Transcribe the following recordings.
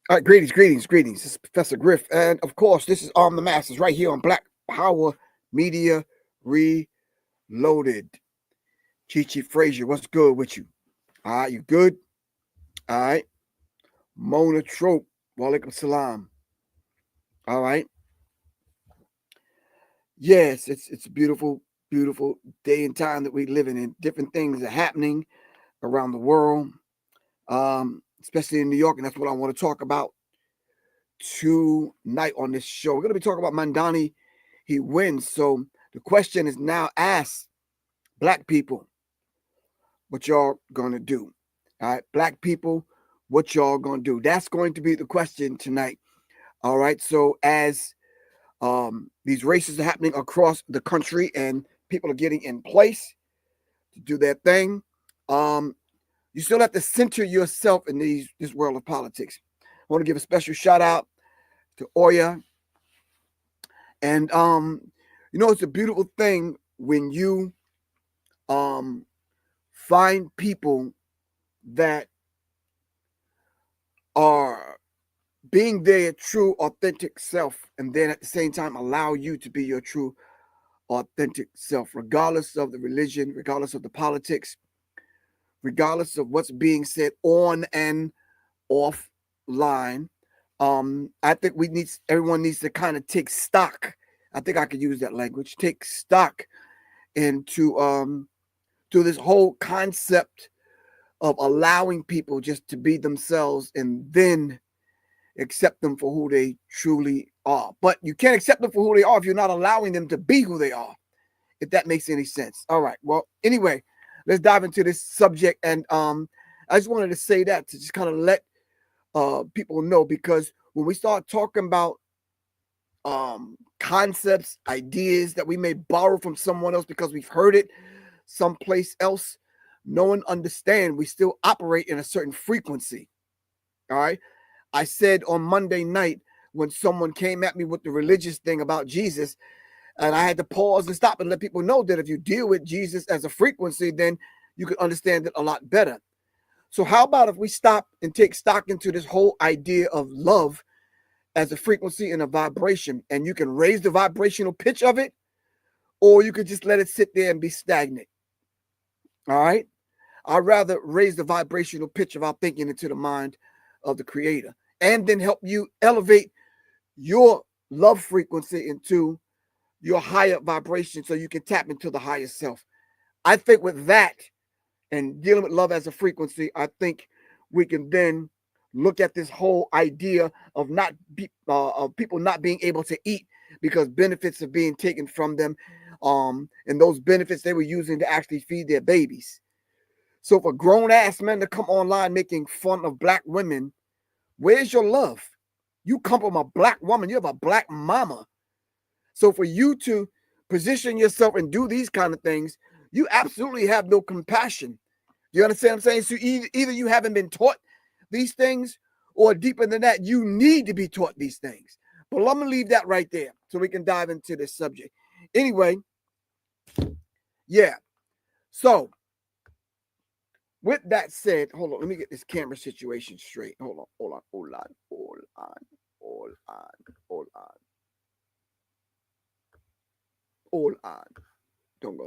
All right, greetings. This is Professor Griff, and of course, this is Arm the Masses right here on Black Power Media Reloaded. Chi Frazier, what's good with you? All right, you good? All right. Mona Trope, walaikum salam. All right. Yes, it's a beautiful day and time that we live in. Different things are happening around the world, especially in New York, and that's what I want to talk about tonight on this show. We're going to be talking about Mamdani. He wins. So the question is now asked, Black people, what y'all going to do? All right, Black people, what y'all going to do? That's going to be the question tonight. All right, so as these races are happening across the country and people are getting in place to do their thing, you still have to center yourself in this world of politics. I want to give a special shout out to Oya. And it's a beautiful thing when you find people that are being their true, authentic self, and then at the same time allow you to be your true, authentic self, regardless of the religion, regardless of the politics, regardless of what's being said on and off line. I think everyone needs to kind of take stock. I think I could use that language. Take stock into to this whole concept of allowing people just to be themselves and then accept them for who they truly are. But you can't accept them for who they are if you're not allowing them to be who they are, if that makes any sense. All right. Well, anyway, let's dive into this subject. And I just wanted to say that to just kind of let people know, because when we start talking about concepts, ideas that we may borrow from someone else because we've heard it someplace else, no one understand we still operate in a certain frequency. All right. I said on Monday night when someone came at me with the religious thing about Jesus, and I had to pause and stop and let people know that if you deal with Jesus as a frequency, then you can understand it a lot better. So how about if we stop and take stock into this whole idea of love as a frequency and a vibration, and you can raise the vibrational pitch of it, or you could just let it sit there and be stagnant. All right. I'd rather raise the vibrational pitch of our thinking into the mind of the Creator, and then help you elevate your love frequency into your higher vibration so you can tap into the higher self. I think with that and dealing with love as a frequency, I think we can then look at this whole idea of of people not being able to eat because benefits are being taken from them, and those benefits they were using to actually feed their babies. So for grown ass men to come online making fun of Black women, where's your love? You come from a Black woman, you have a Black mama. So for you to position yourself and do these kind of things, you absolutely have no compassion. You understand what I'm saying? So either you haven't been taught these things, or deeper than that, you need to be taught these things. But I'm going to leave that right there so we can dive into this subject. Anyway, yeah. So with that said, hold on, let me get this camera situation straight. Hold on. Don't go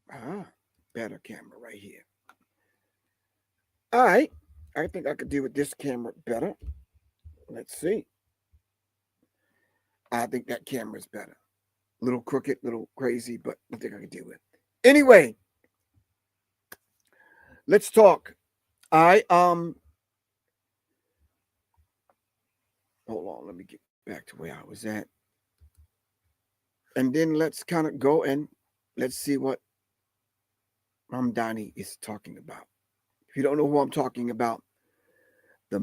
nowhere. Better camera right here. All right. I think I could deal with this camera better. Let's see. I think that camera is better. A little crooked, a little crazy, but I think I can deal with it. Anyway, let's talk. All right. Hold on. Let me get back to where I was at. And then let's kind of go and let's see what Mamdani is talking about. If you don't know who I'm talking about, the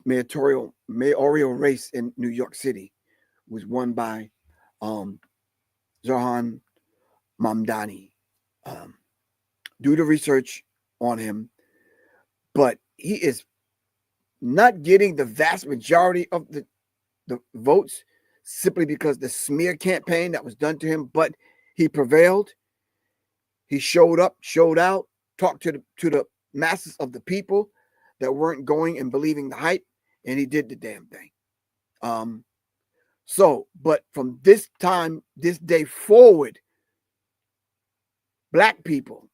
mayoral race in New York City was won by Zohran Mamdani. Do the research on him, but he is not getting the vast majority of the votes simply because the smear campaign that was done to him, but he prevailed. He showed up, showed out, talked to the masses of the people, that weren't going and believing the hype, and he did the damn thing. But from this day forward, black people,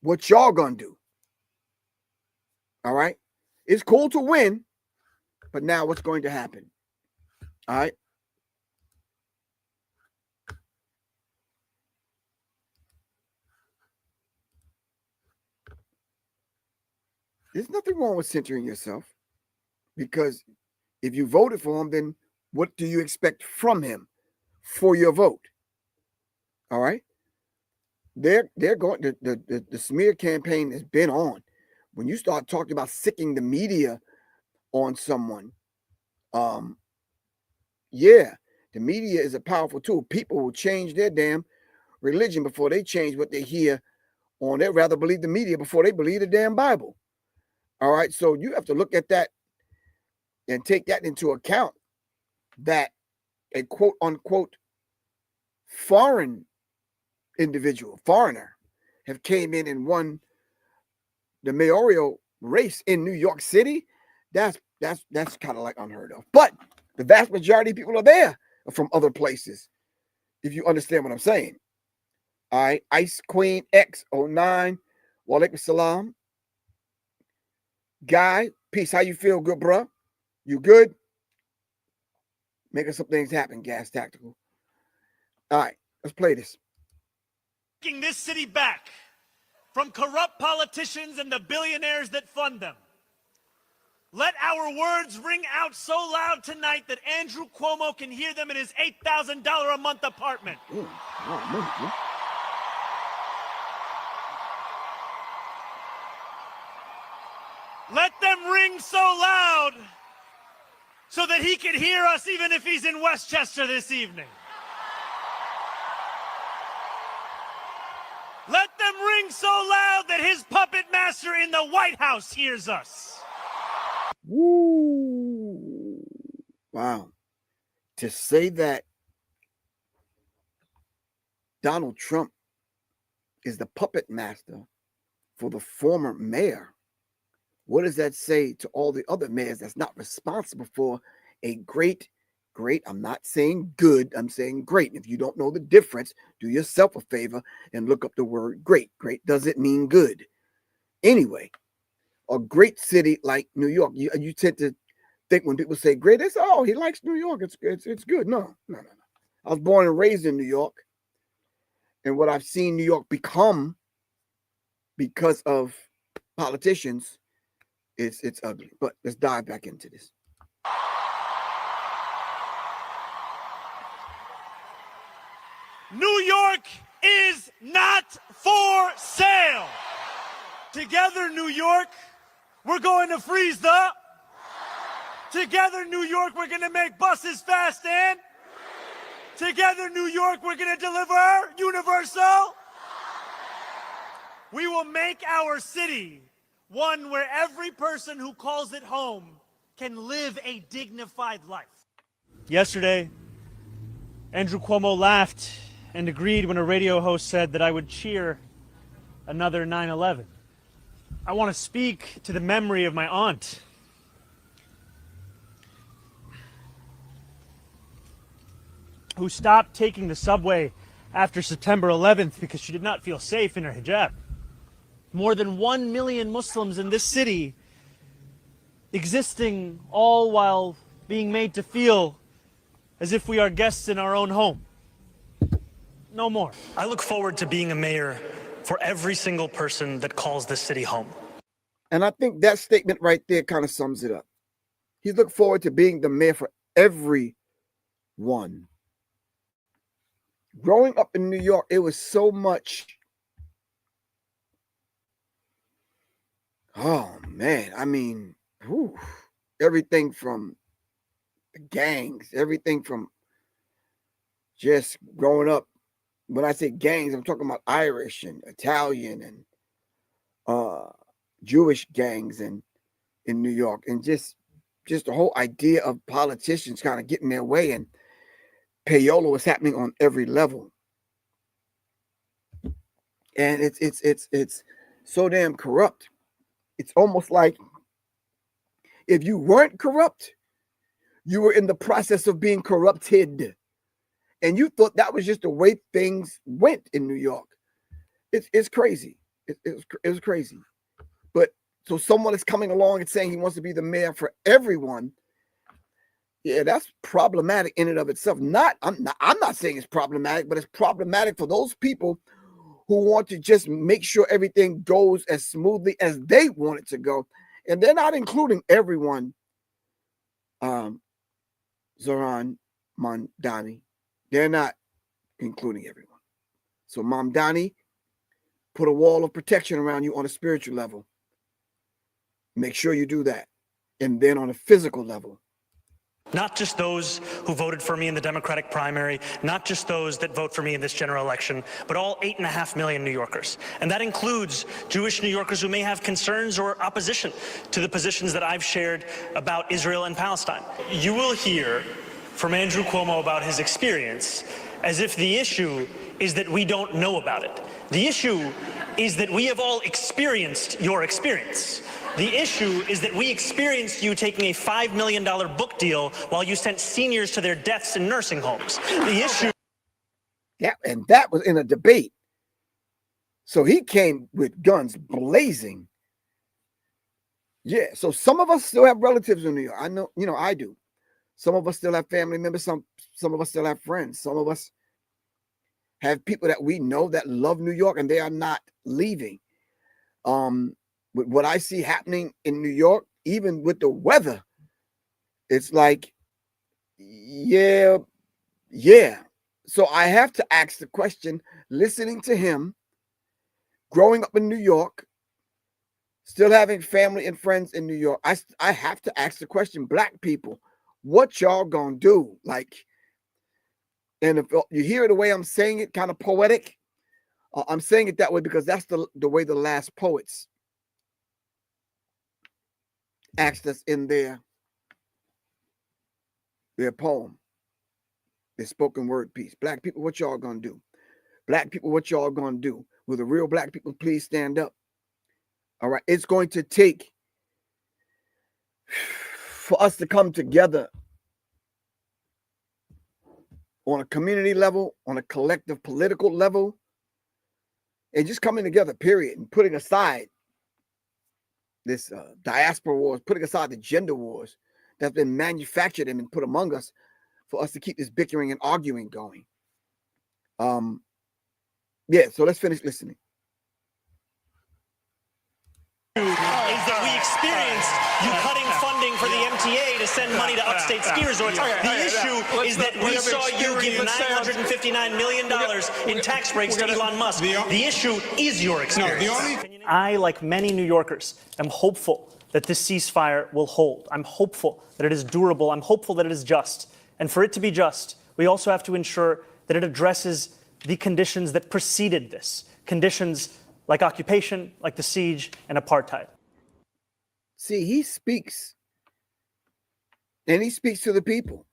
what y'all gonna do? All right. It's cool to win, but now what's going to happen? All right. There's nothing wrong with centering yourself, because if you voted for him, then what do you expect from him for your vote? All right. They're going, the smear campaign has been on. When you start talking about sicking the media on someone, yeah, the media is a powerful tool. People will change their damn religion before they change what they hear on. They'd rather believe the media before they believe the damn Bible. All right, so you have to look at that and take that into account, that a quote unquote foreign individual, foreigner, have came in and won the mayoral race in New York City. That's kind of like unheard of. But the vast majority of people are there from other places, if you understand what I'm saying. All right, Ice Queen X09, walaikum salam. Guy, peace. How you feel, good bro? You good? Making some things happen, Gas Tactical. All right, let's play this. Taking this city back from corrupt politicians and the billionaires that fund them. Let our words ring out so loud tonight that Andrew Cuomo can hear them in his $8,000 a month apartment. Ooh, Let them ring so loud so that he can hear us even if he's in Westchester this evening. Let them ring so loud that his puppet master in the White House hears us. Woo! Wow. To say that Donald Trump is the puppet master for the former mayor, what does that say to all the other mayors that's not responsible for a great, I'm not saying good, I'm saying great. If you don't know the difference, do yourself a favor and look up the word great. Great doesn't mean good. Anyway, a great city like New York, you tend to think when people say great, they say, oh, he likes New York, it's good. No. I was born and raised in New York, and what I've seen New York become because of politicians, it's ugly. But let's dive back into this. New York is not for sale. Together, New York, we're going to freeze the. Together, New York, we're going to make buses fast and. Together, New York, we're going to deliver universal. We will make our city one where every person who calls it home can live a dignified life. Yesterday, Andrew Cuomo laughed and agreed when a radio host said that I would cheer another 9/11. I want to speak to the memory of my aunt. Who stopped taking the subway after September 11th because she did not feel safe in her hijab. More than 1 million Muslims in this city existing all while being made to feel as if we are guests in our own home. No more. I look forward to being a mayor for every single person that calls this city home. And I think that statement right there kind of sums it up. He looked forward to being the mayor for everyone. Growing up in New York, it was so much. Oh, man. I mean, everything from the gangs, everything from just growing up. When I say gangs, I'm talking about Irish and Italian and Jewish gangs in New York. And just the whole idea of politicians kind of getting their way, and payola was happening on every level. And it's so damn corrupt. It's almost like If you weren't corrupt, you were in the process of being corrupted. And you thought that was just the way things went in New York. It's crazy. It was crazy. But so someone is coming along and saying he wants to be the mayor for everyone. Yeah, that's problematic in and of itself. I'm not saying it's problematic, but it's problematic for those people who want to just make sure everything goes as smoothly as they want it to go. And they're not including everyone, Zohran Mamdani. They're not including everyone. So Mamdani, put a wall of protection around you on a spiritual level. Make sure you do that. And then on a physical level. Not just those who voted for me in the Democratic primary, not just those that vote for me in this general election, but all 8.5 million New Yorkers. And that includes Jewish New Yorkers who may have concerns or opposition to the positions that I've shared about Israel and Palestine. You will hear from Andrew Cuomo about his experience as if the issue is that we don't know about it. The issue is that we have all experienced your experience. The issue is that we experienced you taking a $5 million book deal while you sent seniors to their deaths in nursing homes. The issue... Yeah, and that was in a debate. So he came with guns blazing. Yeah, so some of us still have relatives in New York. I know, I do. Some of us still have family members. Some of us still have friends. Some of us have people that we know that love New York and they are not leaving. With what I see happening in New York, even with the weather, it's like, yeah. So I have to ask the question, listening to him, growing up in New York, still having family and friends in New York, I have to ask the question, Black people, what y'all gonna do? Like, and if you hear the way I'm saying it, kind of poetic, I'm saying it that way because that's the way the last poets asked us in their poem, their spoken word piece. Black people, what y'all gonna do? Black people, what y'all gonna do? Will the real Black people please stand up? All right, it's going to take for us to come together on a community level, on a collective political level, and just coming together, period, and putting aside this diaspora wars, putting aside the gender wars that's been manufactured and put among us for us to keep this bickering and arguing going. Yeah, so let's finish listening. Is that we experienced you cutting funding for the MTA to send money to upstate ski resorts. The issue is that we saw you give $959 million in tax breaks to Elon Musk. The issue is your experience. I, like many New Yorkers, am hopeful that this ceasefire will hold. I'm hopeful that it is durable. I'm hopeful that it is just. And for it to be just, we also have to ensure that it addresses the conditions that preceded this. Conditions like occupation, like the siege, and apartheid. See, he speaks, and he speaks to the people,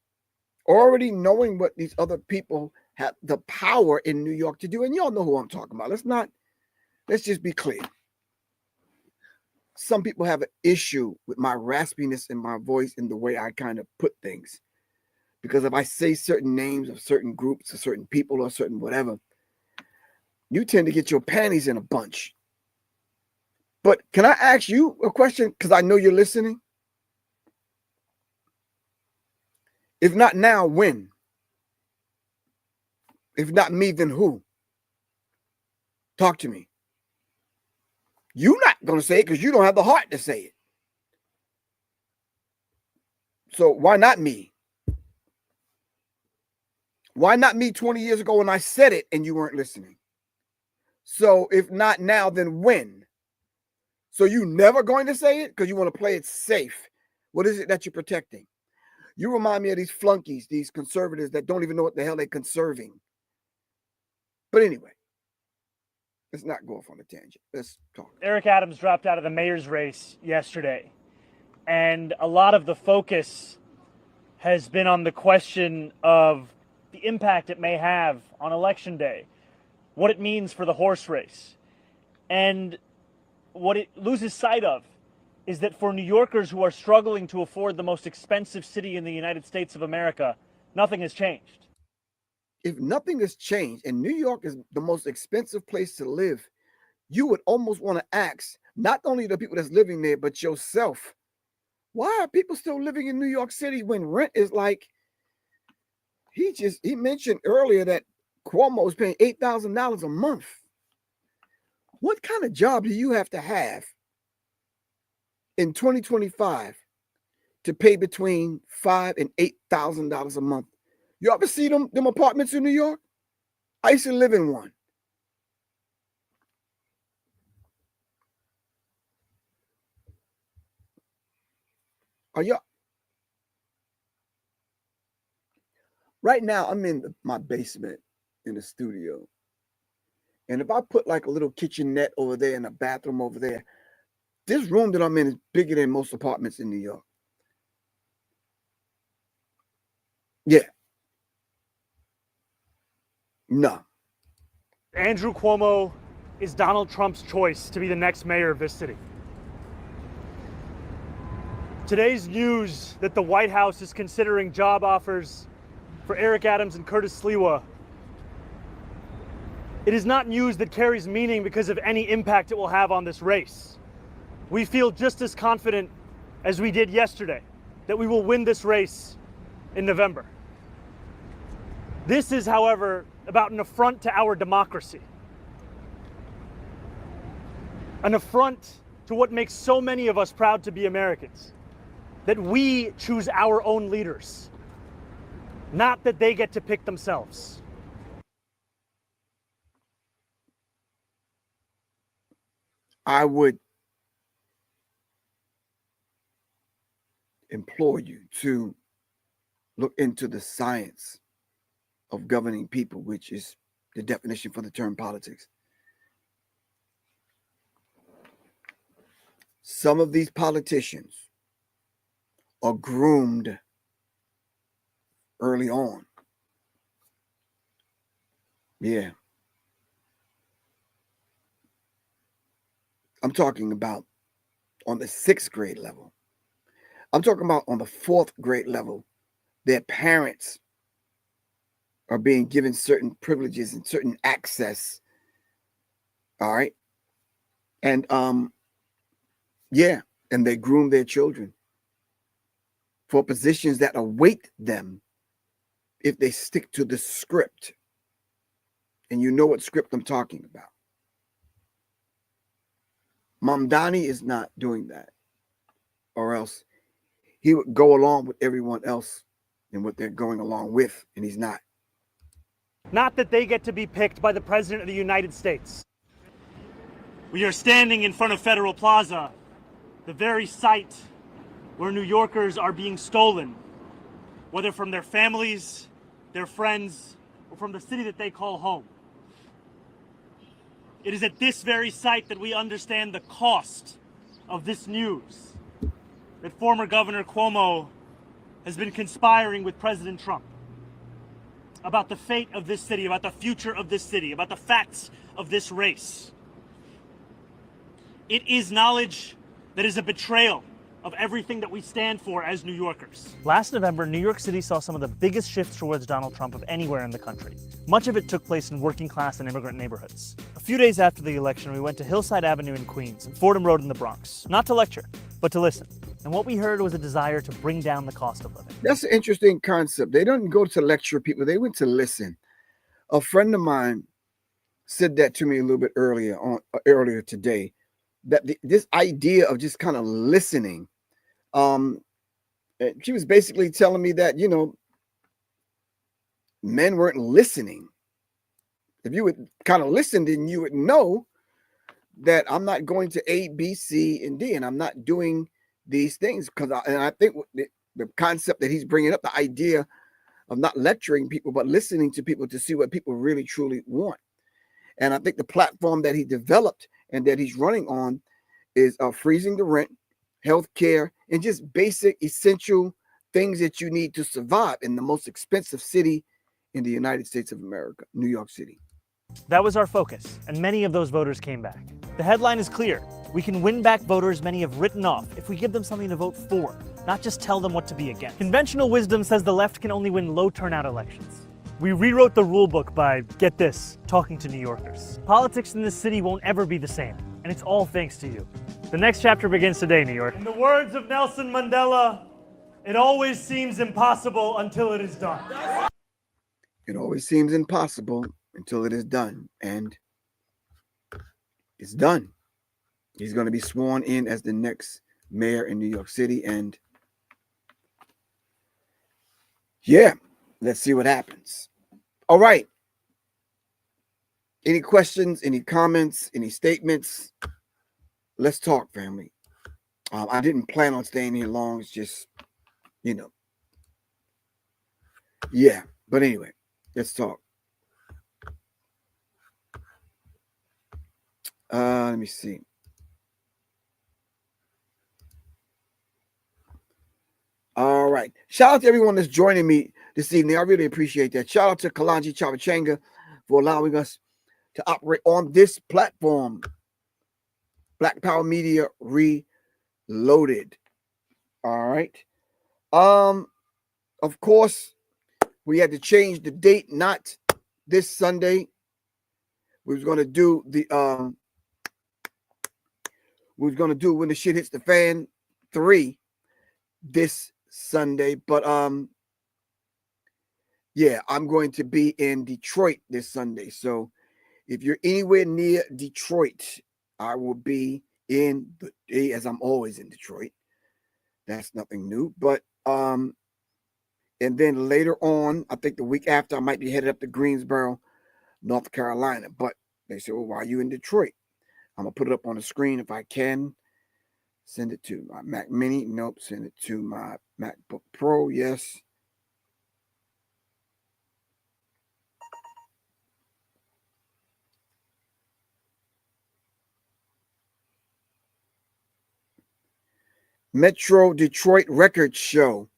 already knowing what these other people have the power in New York to do. And y'all know who I'm talking about. Let's just be clear. Some people have an issue with my raspiness in my voice and the way I kind of put things. Because if I say certain names of certain groups or certain people or certain whatever, you tend to get your panties in a bunch. But can I ask you a question? Because I know you're listening. If not now, when? If not me, then who? Talk to me. You're not going to say it because you don't have the heart to say it. So why not me? Why not me 20 years ago when I said it and you weren't listening? So if not now, then when? So you never going to say it because you want to play it safe. What is it that you're protecting? You remind me of these flunkies, these conservatives that don't even know what the hell they're conserving. But anyway, let's not go off on a tangent. Let's talk. Eric Adams dropped out of the mayor's race yesterday. And a lot of the focus has been on the question of the impact it may have on Election Day, what it means for the horse race. And what it loses sight of is that for New Yorkers who are struggling to afford the most expensive city in the United States of America, nothing has changed. If nothing has changed and New York is the most expensive place to live, you would almost want to ask not only the people that's living there, but yourself, why are people still living in New York City when rent is like, he mentioned earlier that Cuomo is paying $8,000 a month. What kind of job do you have to have in 2025 to pay between $5,000 and $8,000 a month? You ever see them apartments in New York? I used to live in one. Are y'all? Right now, I'm in my basement in the studio. And if I put like a little kitchenette over there and a bathroom over there, this room that I'm in is bigger than most apartments in New York. Yeah. No. Andrew Cuomo is Donald Trump's choice to be the next mayor of this city. Today's news that the White House is considering job offers for Eric Adams and Curtis Sliwa, it is not news that carries meaning because of any impact it will have on this race. We feel just as confident as we did yesterday that we will win this race in November. This is, however, about an affront to our democracy. An affront to what makes so many of us proud to be Americans. That we choose our own leaders, not that they get to pick themselves. I would implore you to look into the science of governing people, which is the definition for the term politics. Some of these politicians are groomed early on. Yeah. I'm talking about on the 6th grade level. I'm talking about on the 4th grade level. Their parents are being given certain privileges and certain access. All right. And yeah, and they groom their children for positions that await them if they stick to the script. And you know what script I'm talking about. Mamdani is not doing that, or else he would go along with everyone else and what they're going along with, and he's not. Not that they get to be picked by the President of the United States. We are standing in front of Federal Plaza, the very site where New Yorkers are being stolen, whether from their families, their friends, or from the city that they call home. It is at this very site that we understand the cost of this news, that former Governor Cuomo has been conspiring with President Trump about the fate of this city, about the future of this city, about the facts of this race. It is knowledge that is a betrayal of everything that we stand for as New Yorkers. Last November, New York City saw some of the biggest shifts towards Donald Trump of anywhere in the country. Much of it took place in working class and immigrant neighborhoods. A few days after the election, we went to Hillside Avenue in Queens and Fordham Road in the Bronx, not to lecture, but to listen. And what we heard was a desire to bring down the cost of living. That's an interesting concept. They don't go to lecture people. They went to listen. A friend of mine said that to me a little bit earlier today, that this idea of just kind of listening. She was basically telling me that, you know, men weren't listening. If you would kind of listen, then you would know that I'm not going to A, B, C, and D, and I'm not doing these things because I think the concept that he's bringing up, the idea of not lecturing people, but listening to people to see what people really truly want. And I think the platform that he developed and that he's running on is freezing the rent, healthcare, and just basic essential things that you need to survive in the most expensive city in the United States of America, New York City. That was our focus, and many of those voters came back. The headline is clear. We can win back voters many have written off if we give them something to vote for, not just tell them what to be against. Conventional wisdom says the left can only win low turnout elections. We rewrote the rule book by, get this, talking to New Yorkers. Politics in this city won't ever be the same, and it's all thanks to you. The next chapter begins today, New York. In the words of Nelson Mandela, it always seems impossible until it is done. It always seems impossible until it is done, and it's done. He's going to be sworn in as the next mayor in New York City, and yeah, let's see what happens. All right. Any questions, any comments, any statements? Let's talk, family. I didn't plan on staying here long. It's just, you know. Yeah, but anyway, let's talk. Let me see. All right. Shout out to everyone that's joining me this evening. I really appreciate that. Shout out to Kalanji Chavachanga for allowing us to operate on this platform. Black Power Media Reloaded. All right. Of course, we had to change the date, not this Sunday. We was going to do the When the Shit Hits the Fan 3 this Sunday, but yeah, I'm going to be in Detroit this Sunday. So if you're anywhere near Detroit, I will be in the day, as I'm always in Detroit. That's nothing new. But and then later on, I think the week after, I might be headed up to Greensboro, North Carolina. But they said, well, why are you in Detroit? I'm gonna put it up on the screen if I can. Send it to my Mac Mini. Nope. Send it to my MacBook Pro. Yes. Metro Detroit Record Show.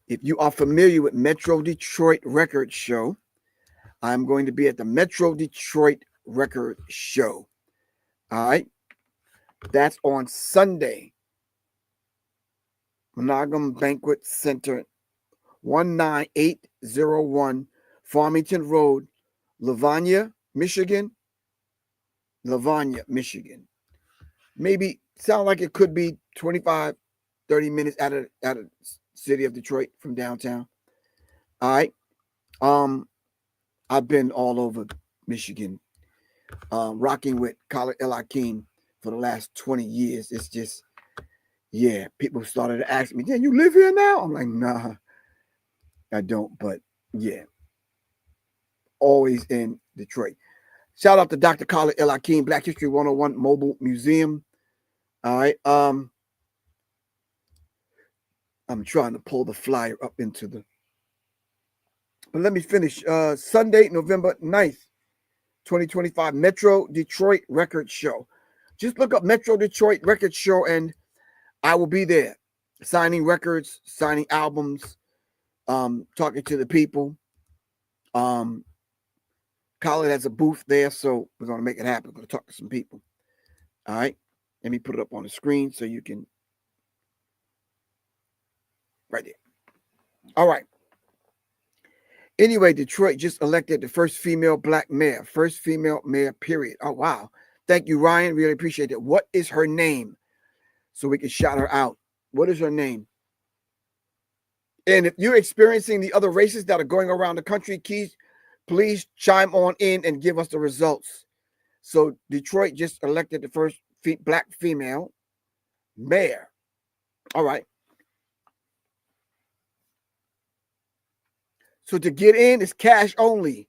If you are familiar with Metro Detroit Record Show, I'm going to be at the Metro Detroit Record Show. All right. That's on Sunday. Monogam Banquet Center, 19801 Farmington Road, Lavanya, Michigan. Lavanya, Michigan. Maybe sound like it could be 25, 30 minutes out of the city of Detroit from downtown. All right. I've been all over Michigan, rocking with Khalid El Hakim for the last 20 years. It's just, yeah, people started to ask me, "Can you live here now?" I'm like, nah, I don't, but yeah, always in Detroit. Shout out to Dr. Khalid El Hakim, Black History 101 Mobile Museum. All right. I'm trying to pull the flyer up into the, but let me finish. Sunday, November 9th, 2025, Metro Detroit Record Show. Just look up Metro Detroit Record Show and I will be there signing records, signing albums, talking to the people. Khalid has a booth there, so we're going to make it happen. We're going to talk to some people. All right. Let me put it up on the screen so you can, right there. All right. Anyway, Detroit just elected the first female black mayor, period. Oh, wow. Thank you, Ryan. Really appreciate it. What is her name? So we can shout her out. What is her name? And if you're experiencing the other races that are going around the country, please chime on in and give us the results. So Detroit just elected the first black female mayor. All right. So to get in, it's cash only,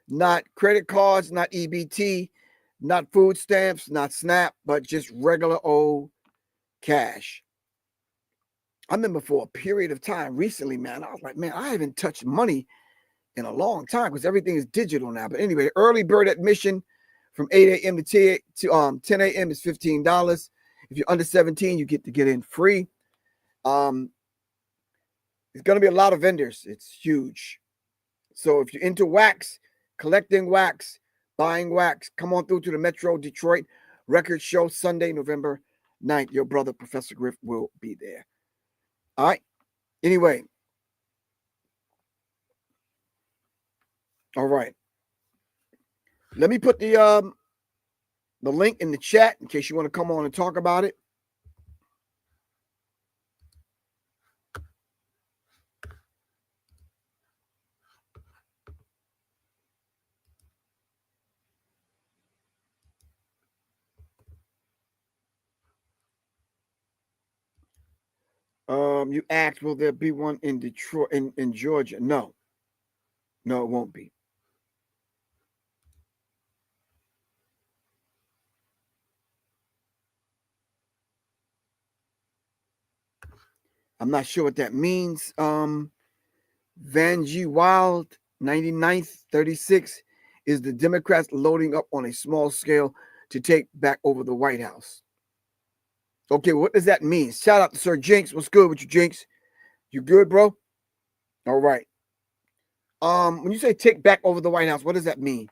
not credit cards, not EBT, not food stamps, not SNAP, but just regular old cash. I remember for a period of time recently, man, I was like, man, I haven't touched money in a long time because everything is digital now. But anyway, early bird admission from 8 a.m. to 10 a.m. is $15. If you're under 17, you get to get in free. It's going to be a lot of vendors. It's huge. So if you're into wax, collecting wax, buying wax, come on through to the Metro Detroit Record show Sunday, November 9th. Your brother, Professor Griff, will be there. All right. Anyway. All right. Let me put the link in the chat in case you want to come on and talk about it. You asked, will there be one in Detroit, in Georgia? No. No, it won't be. I'm not sure what that means. Van G. Wild, 99th, 36, is the Democrats loading up on a small scale to take back over the White House. Okay, what does that mean? Shout out to Sir Jinx. What's good with you, Jinx? You good, bro? All right. When you say take back over the White House, what does that mean?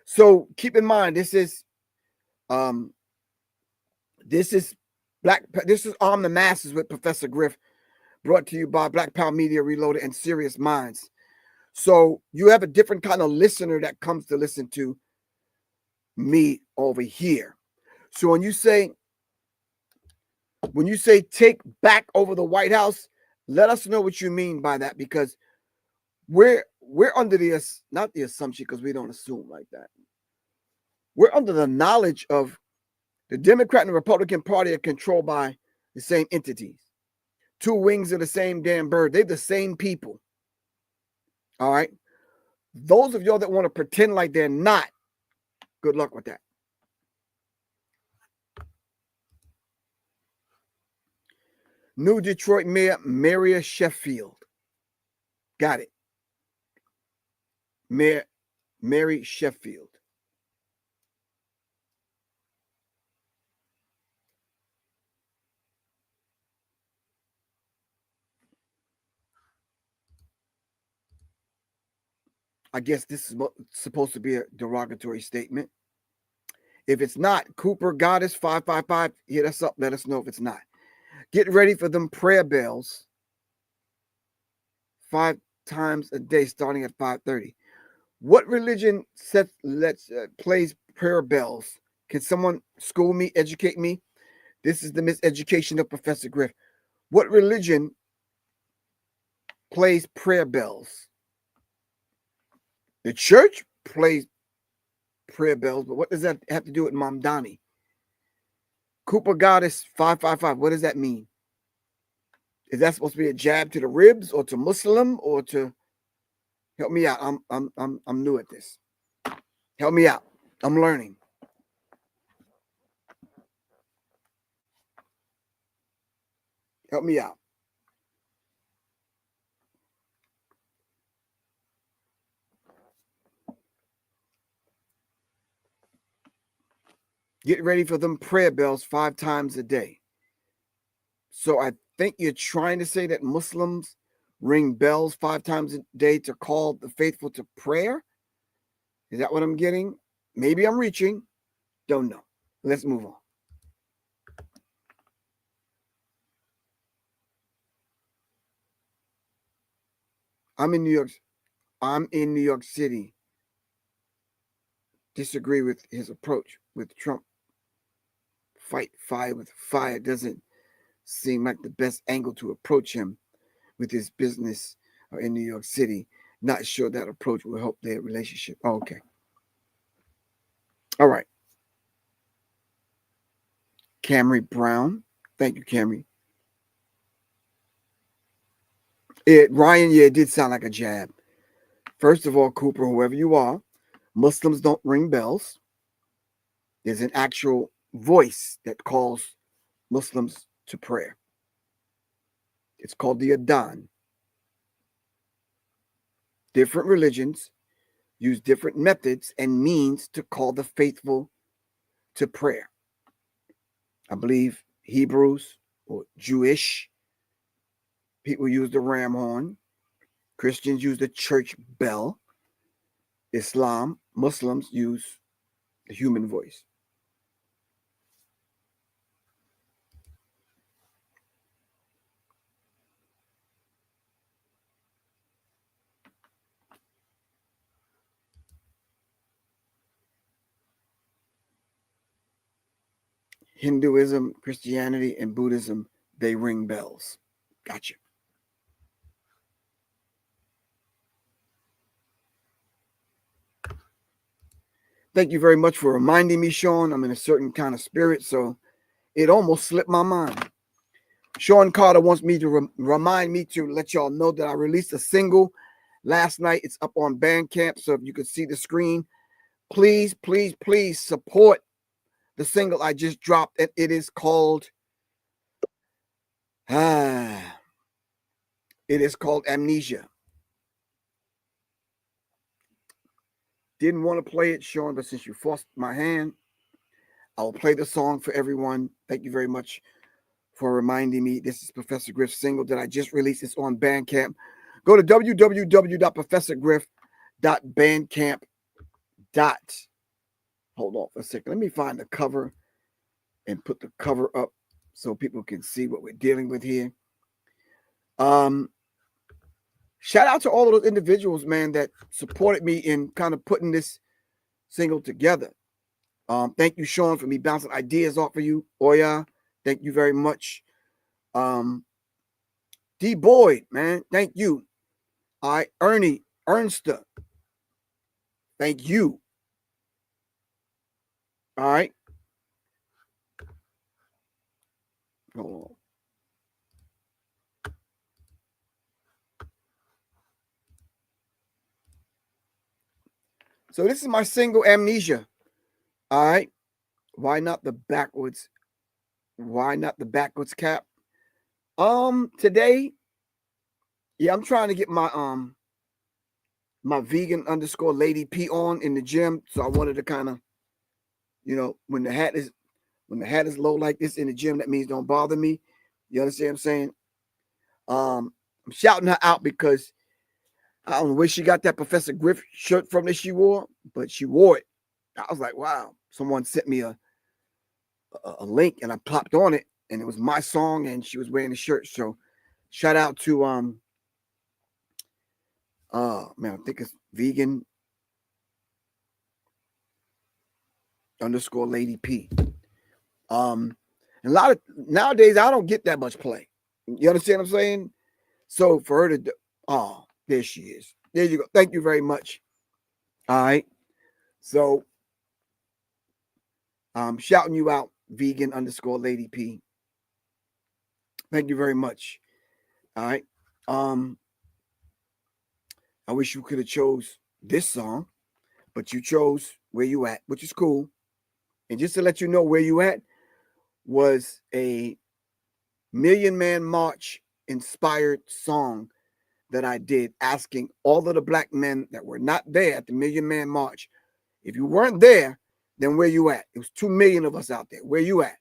So keep in mind, this is Arm the Masses with Professor Griff, brought to you by Black Power Media Reloaded and Serious Minds. So you have a different kind of listener that comes to listen to me over here. So when you say take back over the White House, let us know what you mean by that, because we're under not the assumption, because we don't assume like that. We're under the knowledge of the Democrat and the Republican Party are controlled by the same entities. Two wings of the same damn bird. They're the same people. All right. Those of y'all that want to pretend like they're not, good luck with that. New Detroit Mayor Mary Sheffield. Got it. Mayor Mary Sheffield. I guess this is supposed to be a derogatory statement. If it's not, Cooper Goddess 555, hit us up. Let us know if it's not. Get ready for them prayer bells 5 times a day, starting at 5:30. What religion plays prayer bells? Can someone school me, educate me? This is the miseducation of Professor Griff. What religion plays prayer bells? The church plays prayer bells, but what does that have to do with Mamdani? Cooper Goddess 555. What does that mean? Is that supposed to be a jab to the ribs or to Muslim or to help me out? I'm new at this. Help me out. I'm learning. Help me out. Get ready for them prayer bells 5 times a day. So I think you're trying to say that Muslims ring bells 5 times a day to call the faithful to prayer? Is that what I'm getting? Maybe I'm reaching. Don't know. Let's move on. I'm in New York City. Disagree with his approach with Trump. Fight fire with fire doesn't seem like the best angle to approach him with his business in New York City. Not sure that approach will help their relationship. Oh, okay. All right. Camry Brown. Thank you, Camry. Ryan, yeah, it did sound like a jab. First of all, Cooper, whoever you are, Muslims don't ring bells. There's an actual voice that calls Muslims to prayer. It's called the Adhan. Different religions use different methods and means to call the faithful to prayer. I believe Hebrews or Jewish people use the ram horn. Christians use the church bell. Muslims use the human voice. Hinduism, Christianity, and Buddhism, they ring bells. Gotcha. Thank you very much for reminding me, Sean. I'm in a certain kind of spirit, so it almost slipped my mind. Sean Carter wants me to remind me to let y'all know that I released a single last night. It's up on Bandcamp, so if you can see the screen, please, please, please support the single I just dropped. And it is called Amnesia. Didn't want to play it, Sean, but since you forced my hand, I will play the song for everyone. Thank you very much for reminding me. This is Professor Griff's single that I just released. It's on Bandcamp. Go to www.professorgriff.bandcamp. Hold on for a second. Let me find the cover and put the cover up so people can see what we're dealing with here. Shout out to all of those individuals, man, that supported me in kind of putting this single together. Thank you, Sean, for me bouncing ideas off of you. Oya, thank you very much. D. Boyd, man, thank you. All right, Ernie, Ernster, thank you. All right. Hold on. So this is my single, Amnesia. All right. Why not the backwards? Why not the backwards cap? Today, yeah, I'm trying to get my my vegan_lady P on in the gym. So I wanted to kind of, you know, when the hat is low like this in the gym, that means don't bother me. You understand what I'm saying? I'm shouting her out because I don't know where she got that Professor Griff shirt from that she wore, but she wore it. I was like, wow. Someone sent me a link and I plopped on it and it was my song and she was wearing the shirt. So shout out to man, I think it's vegan_lady P. A lot of nowadays I don't get that much play. You understand what I'm saying? So for her to do, oh, there she is. There you go. Thank you very much. All right. So I'm shouting you out, vegan_lady P. Thank you very much. All right. I wish you could have chose this song, but you chose Where You At, which is cool. And just to let you know, Where You At was a Million Man March inspired song that I did, asking all of the black men that were not there at the Million Man March, if you weren't there, then where you at? It was 2 million of us out there. Where you at?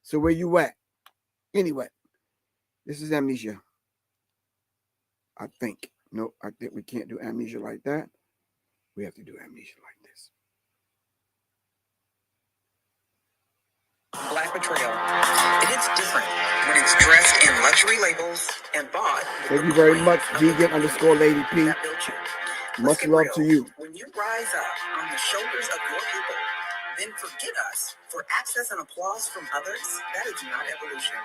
So where you at? Anyway, this is Amnesia. I think. No, I think we can't do Amnesia like that. We have to do Amnesia like this. Black betrayal. It hits different when it's dressed in luxury labels and bought. Thank you very much, vegan_lady P. Much love to you. When you rise up on the shoulders of your people, then forget us for access and applause from others, that is not evolution.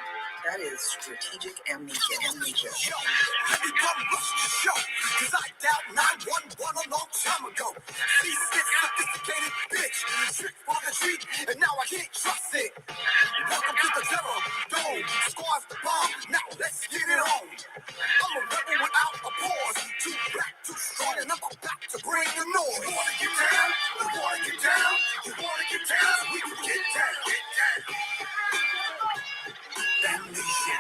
That is strategic amnesia. Let me come bust the show, cause I doubt 911 a long time ago. She's this sophisticated bitch, trick for the street, and now I can't trust it. Welcome to the terror dome, squad's the bomb, now let's get it on. I'm a rebel without a pause, too black, too strong, and I'm about to bring the noise. You wanna get down? You wanna get down? You wanna get down? We can get down. Get down. Amnesia.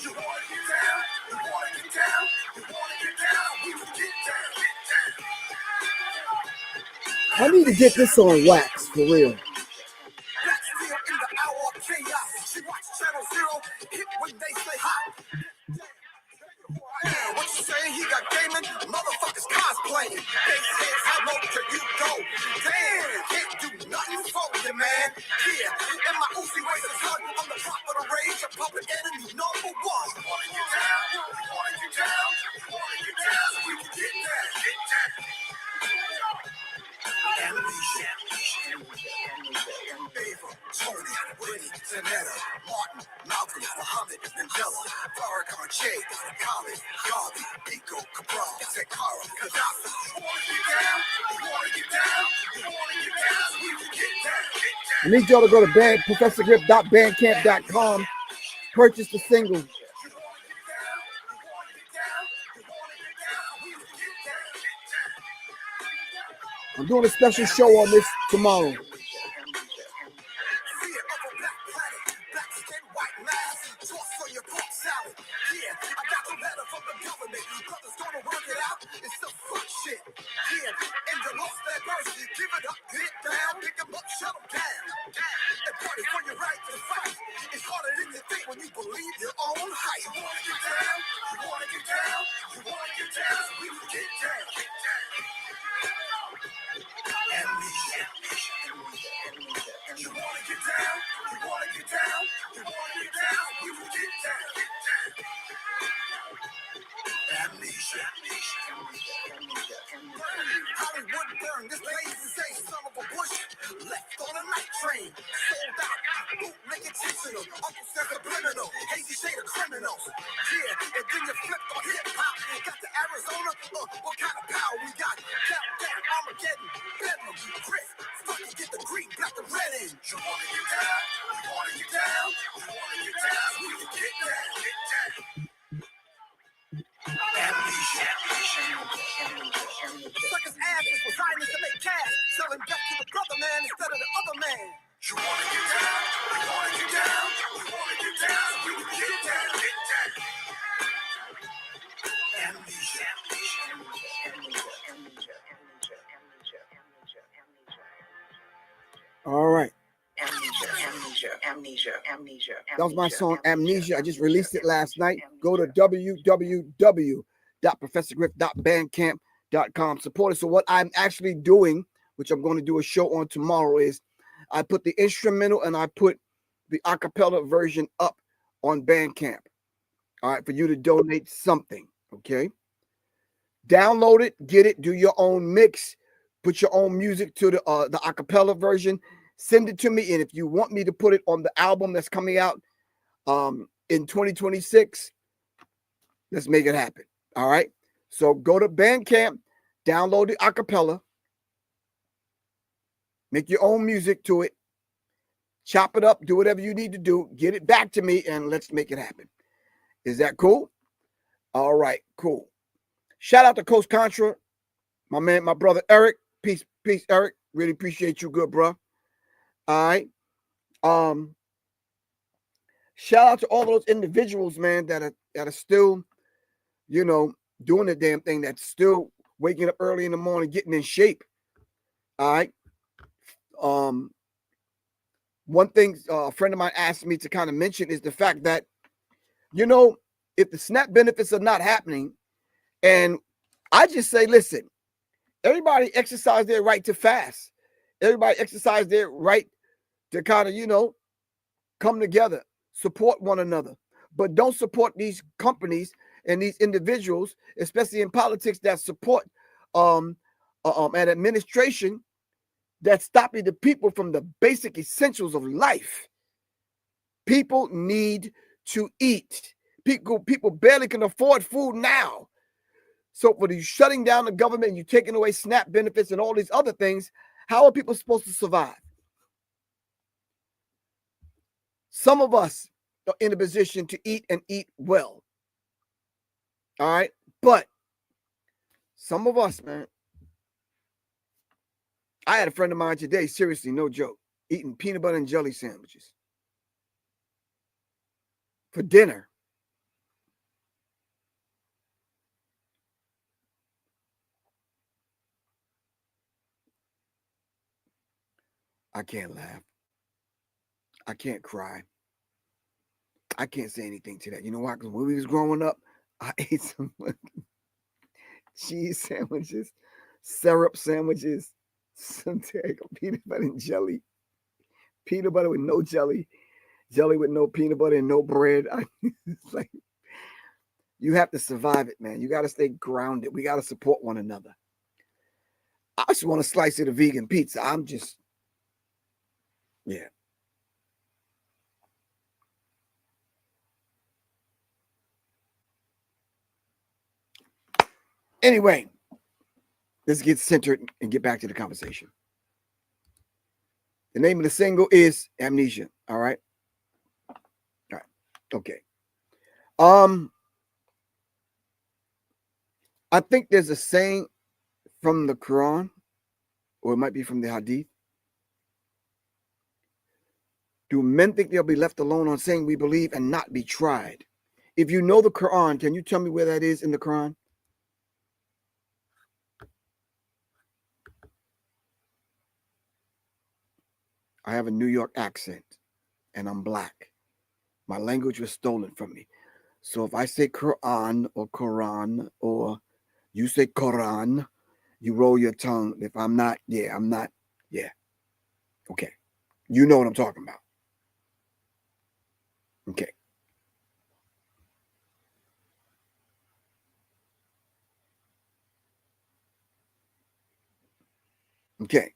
You wanna get down? You wanna get down? You wanna get down? We can get down. Get down. I need to get this on wax for real. Black steel in the hour of chaos. She watch Channel Zero, hit when they say hot. What you saying? He got gaming? Motherfuckers cosplaying. They says, how low can you go? Damn, can't do nothing for you, man. Yeah, and my Uzi weighs a ton. I'm the top of the range, a public enemy number one. You wanna get down? You wanna get down? You wanna get down? We can get down. Get down. Amnesia. Favor. Che, College, Garvey, Pico, Cabral, Sankara, Gaddafi. You wanna get down? You wanna get down? You wanna get down? We can get down. I need y'all to go to professorgriff.bandcamp.com. Purchase the single. I'm doing a special show on this tomorrow. It's harder than you think when you believe your own hype. You wanna get down? You wanna get down? You wanna get down? We can get down. Amnesia. You wanna get down? You wanna get down? You wanna get down? We can get down. Amnesia. Hollywood burned. This place is a son of a bush. Left on a night train. Sold out. Bootleg intentional. Uncle said subliminal. Hazy shade of criminals. Yeah, and then you flipped on hip hop. Got to Arizona. What kind of power we got? Countdown, Armageddon, Bedlam, Griff. Fucking get the green, black, and red in. You wanna get down? You wanna get down? You wanna get down? We can get down. Get down. Amnesia. Suckers' asses for Zionists to make cash. Selling death to the brother man instead of the other man. You wanna get down? You wanna get down? You wanna get down? We can get down. Get down. Amnesia. All right. Amnesia. That was my song, Amnesia. I just released it last night. Go to www.professorgriff.bandcamp.com. Support it. So what I'm actually doing, which I'm going to do a show on tomorrow, is I put the instrumental and I put the acapella version up on Bandcamp. All right, for you to donate something. Okay. Download it, get it, do your own mix, put your own music to the acapella version. Send it to me, and if you want me to put it on the album that's coming out in 2026, let's make it happen. All right. So go to Bandcamp, download the acapella, make your own music to it, chop it up, do whatever you need to do, get it back to me, and let's make it happen. Is that cool? All right, cool. Shout out to Coach Contra, my man, my brother Eric. Peace, Eric. Really appreciate you, good bro. All right. Shout out to all those individuals, man, that are still, doing the damn thing, that's still waking up early in the morning, getting in shape. All right. One thing a friend of mine asked me to kind of mention is the fact that, if the SNAP benefits are not happening, and I just say, listen, everybody exercise their right to fast. Everybody exercise their right to kind of, come together, support one another. But don't support these companies and these individuals, especially in politics, that support an administration that's stopping the people from the basic essentials of life. People need to eat. People barely can afford food now. So for you shutting down the government and you taking away SNAP benefits and all these other things, how are people supposed to survive? Some of us are in a position to eat and eat well. All right. But some of us, man, I had a friend of mine today, seriously, no joke, eating peanut butter and jelly sandwiches for dinner. I can't laugh. I can't cry. I can't say anything to that. You know why? Because when we was growing up, I ate some cheese sandwiches, syrup sandwiches, some peanut butter and jelly, peanut butter with no jelly, jelly with no peanut butter and no bread. It's like, you have to survive it, man. You got to stay grounded. We got to support one another. I just want a slice of the vegan pizza. Yeah. Anyway, let's get centered and get back to the conversation. The name of the single is Amnesia. All right. All right. Okay. I think there's a saying from the Quran, or it might be from the Hadith. Do men think they'll be left alone on saying we believe and not be tried? If you know the Quran, can you tell me where that is in the Quran? I have a New York accent and I'm black. My language was stolen from me. So if I say Quran or you say Quran, you roll your tongue. If I'm not, I'm not. Okay. You know what I'm talking about. Okay. Okay.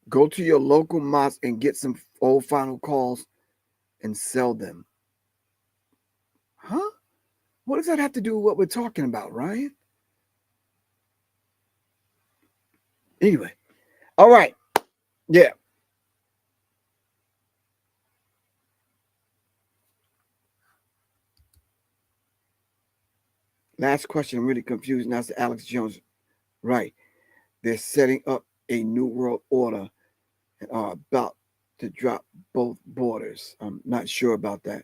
Go to your local mosque and get some old final calls and sell them. Huh? What does that have to do with what we're talking about, Ryan? Anyway. All right. Yeah. Last question. I'm really confused. Now it's Alex Jones. Right. They're setting up a new world order and are about to drop both borders. I'm not sure about that.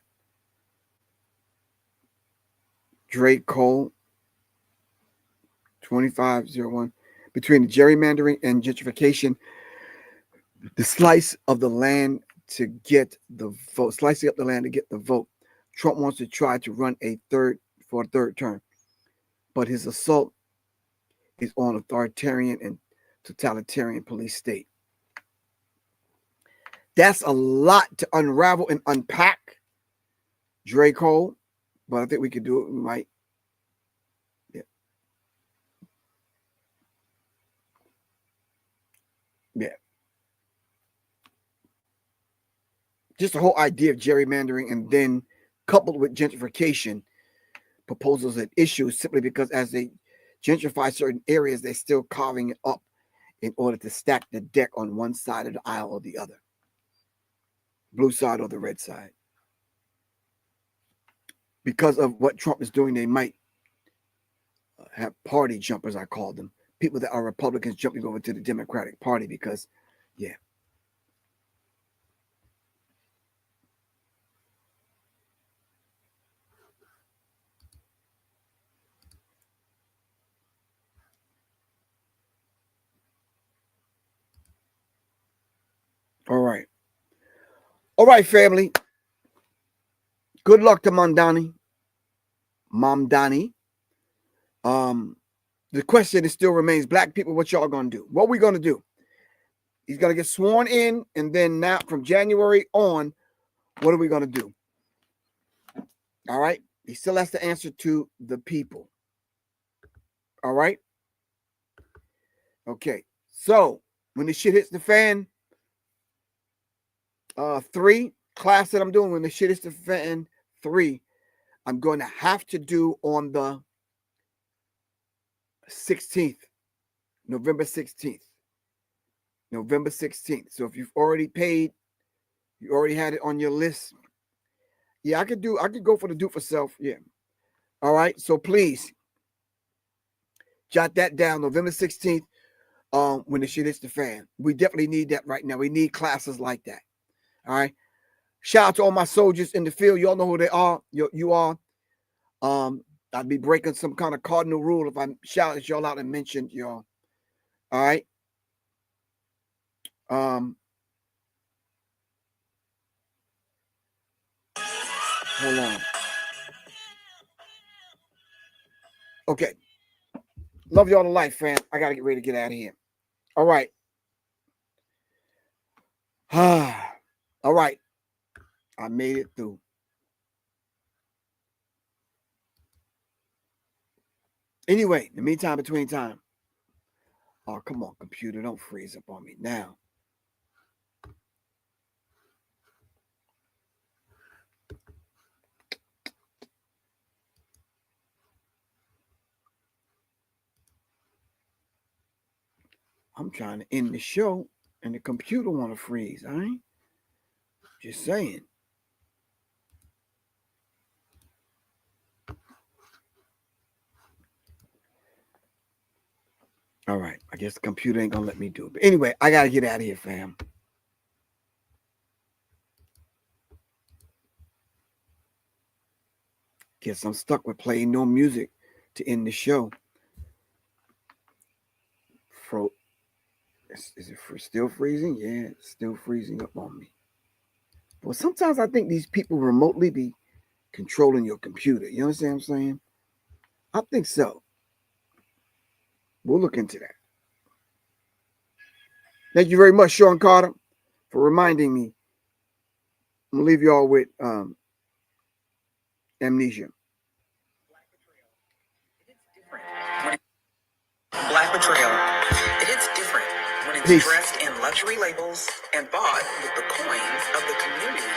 Drake Cole, 2501. Between the gerrymandering and gentrification, the slice of the land to get the vote, slicing up the land to get the vote. Trump wants to try to run a third term, but his assault is on authoritarian and totalitarian police state. That's a lot to unravel and unpack, Drake Cole, but I think we could do it. We might. Yeah. Just the whole idea of gerrymandering and then coupled with gentrification proposals and issues simply because as they gentrify certain areas, they're still carving it up in order to stack the deck on one side of the aisle or the other. Blue side or the red side. Because of what Trump is doing, they might have party jumpers, I call them. People that are Republicans jumping over to the Democratic Party because, yeah. All right. All right, family. Good luck to Mamdani. The question still remains, black people, what y'all gonna do? What we gonna do? He's gonna get sworn in, and then now from January on, what are we gonna do? All right. He still has to answer to the people. All right. Okay. So when the shit hits the fan, 3 class that I'm doing, when the shit hits the fan, 3, I'm going to have to do on the 16th, November 16th. November 16th. So if you've already paid, you already had it on your list. Yeah, I could go for the do for self. Yeah. All right. So please jot that down. November 16th. When the shit hits the fan. We definitely need that right now. We need classes like that. All right. Shout out to all my soldiers in the field. You all know who they are. You are. I'd be breaking some kind of cardinal rule if I shouted y'all out and mentioned y'all. All right. Hold on. Okay. Love y'all to life, fam. I gotta get ready to get out of here. All right. All right. I made it through. Anyway, in the meantime, between time. Oh, come on, computer. Don't freeze up on me now. I'm trying to end the show and the computer want to freeze. All right? Just saying. All right. I guess the computer ain't going to let me do it. But anyway, I got to get out of here, fam. Guess I'm stuck with playing no music to end the show. Is it still freezing? Yeah, it's still freezing up on me. But sometimes I think these people remotely be controlling your computer. You understand what I'm saying? I think so. We'll look into that. Thank you very much, Sean Carter, for reminding me. I'm going to leave you all with amnesia. Black betrayal. It is different when it's Peace. dressed in luxury labels and bought with the coins of the community.